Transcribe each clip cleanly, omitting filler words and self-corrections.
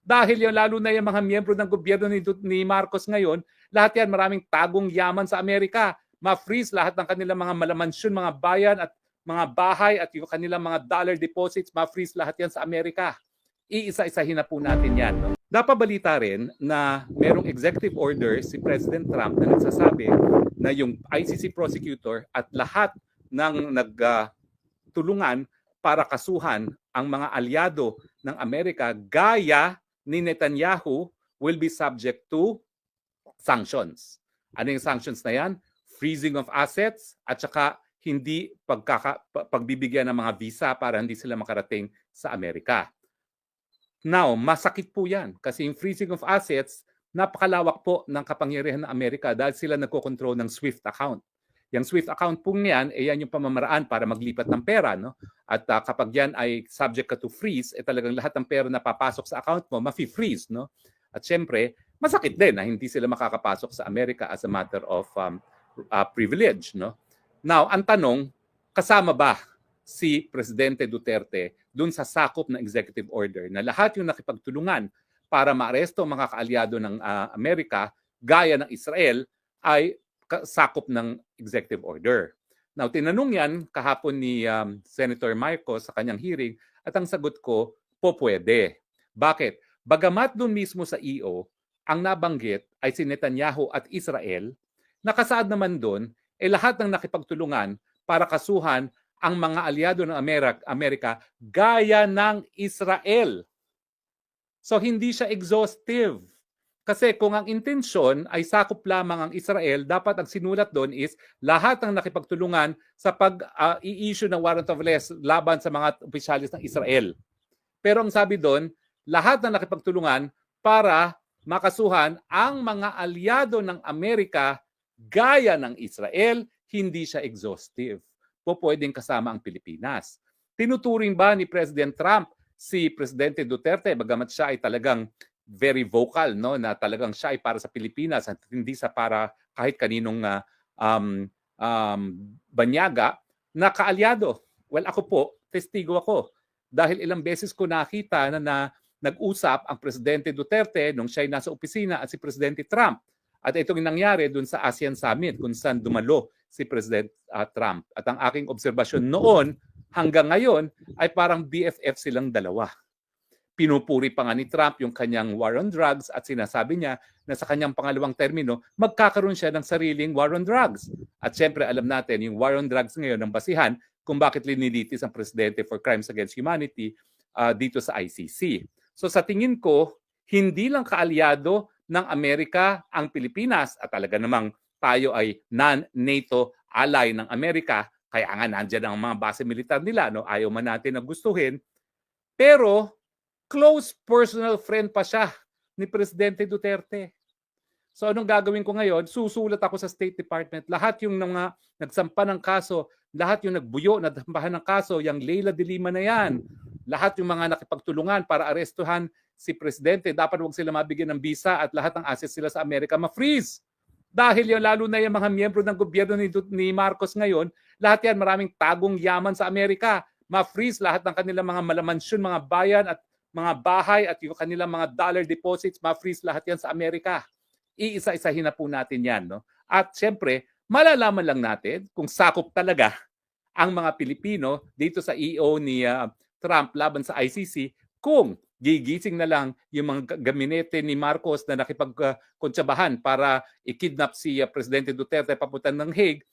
Dahil yung lalo na yung mga miyembro ng gobyerno ni Marcos ngayon, lahat yan maraming tagong yaman sa Amerika. Ma-freeze lahat ng kanilang mga malamansyon, mga bayan at mga bahay at yung kanilang mga dollar deposits, ma-freeze lahat yan sa Amerika. Iisa-isahin na po natin yan. No? Napabalita rin na merong executive order si President Trump na nagsasabi na yung ICC prosecutor at lahat ng nagtulungan para kasuhan ang mga alyado ng Amerika gaya ni Netanyahu will be subject to sanctions. Ano yung sanctions na yan? Freezing of assets at saka hindi pagbibigyan ng mga visa para hindi sila makarating sa Amerika. Now, masakit po yan kasi yung freezing of assets, napakalawak po ng kapangyarihan ng Amerika dahil sila nagkokontrol ng SWIFT account. Yung SWIFT account po niyan, yan yung pamamaraan para maglipat ng pera. No? At kapag yan ay subject ka to freeze, talagang lahat ng pera na papasok sa account mo, mafi-freeze. No? At syempre, masakit din na hindi sila makakapasok sa Amerika as a matter of privilege. No? Now, ang tanong, kasama ba si Presidente Duterte dun sa sakop ng executive order na lahat yung nakipagtulungan para maaresto ang mga kaalyado ng Amerika gaya ng Israel ay sakop ng executive order. Now, tinanong yan kahapon ni Senator Marcos sa kanyang hearing at ang sagot ko, po pwede. Bakit? Bagamat dun mismo sa EO, ang nabanggit ay si Netanyahu at Israel, nakasaad naman dun, lahat ng nakipagtulungan para kasuhan ang mga alyado ng Amerika gaya ng Israel. So hindi siya exhaustive. Kasi kung ang intensyon ay sakop lamang ang Israel, dapat ang sinulat doon is lahat ng nakipagtulungan sa pag-i-issue ng warrant of arrest laban sa mga opisyalis ng Israel. Pero ang sabi doon, lahat ng nakipagtulungan para makasuhan ang mga alyado ng Amerika gaya ng Israel, hindi siya exhaustive. Po pwedeng kasama ang Pilipinas. Tinuturing ba ni President Trump si Presidente Duterte, bagamat siya ay talagang very vocal, no, na talagang siya ay para sa Pilipinas at hindi sa para kahit kaninong banyaga, na kaalyado? Well, ako po, testigo ako. Dahil ilang beses ko nakita na nag-usap ang Presidente Duterte nung siya ay nasa opisina at si Presidente Trump. At itong nangyari dun sa ASEAN Summit kung saan dumalo si President Trump. At ang aking obserbasyon noon hanggang ngayon ay parang BFF silang dalawa. Pinupuri pa nga ni Trump yung kanyang war on drugs at sinasabi niya na sa kanyang pangalawang termino, magkakaroon siya ng sariling war on drugs. At syempre alam natin yung war on drugs ngayon ang basihan kung bakit linilitis ang Presidente for Crimes Against Humanity dito sa ICC. So sa tingin ko, hindi lang kaalyado ng Amerika ang Pilipinas at talaga namang tayo ay non-NATO ally ng Amerika, kaya nga nandiyan ang mga base militar nila, no? Ayaw man natin na gustuhin. Pero close personal friend pa siya ni Presidente Duterte. So anong gagawin ko ngayon? Susulat ako sa State Department. Lahat yung mga nagsampa ng kaso, lahat yung nagbuyo, nagsampahan ng kaso, yung Leila de Lima na yan, lahat yung mga nakipagtulungan para arestuhan si Presidente, dapat huwag sila mabigyan ng visa at lahat ng assets sila sa Amerika ma-freeze. Dahil yung lalo na yung mga miyembro ng gobyerno ni Marcos ngayon, lahat yan maraming tagong yaman sa Amerika. Ma-freeze lahat ng kanilang mga malamansyon, mga bayan at mga bahay at yung kanilang mga dollar deposits, ma-freeze lahat yan sa Amerika. Iisa-isahin na po natin yan. No? At syempre, malalaman lang natin kung sakop talaga ang mga Pilipino dito sa EO ni Trump laban sa ICC kung gigising na lang yung mga gabinete ni Marcos na nakipagkontsabahan para i-kidnap si Presidente Duterte papunta ng Hague,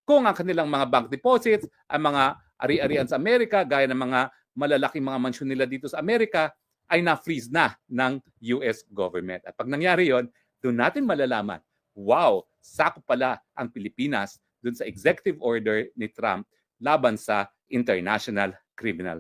kung ang kanilang mga bank deposits, ang mga ari-arian sa Amerika, gaya ng mga malalaking mga mansyon nila dito sa Amerika, ay na-freeze na ng US government. At pag nangyari yon, doon natin malalaman, wow, sakop pala ang Pilipinas doon sa executive order ni Trump laban sa International Criminal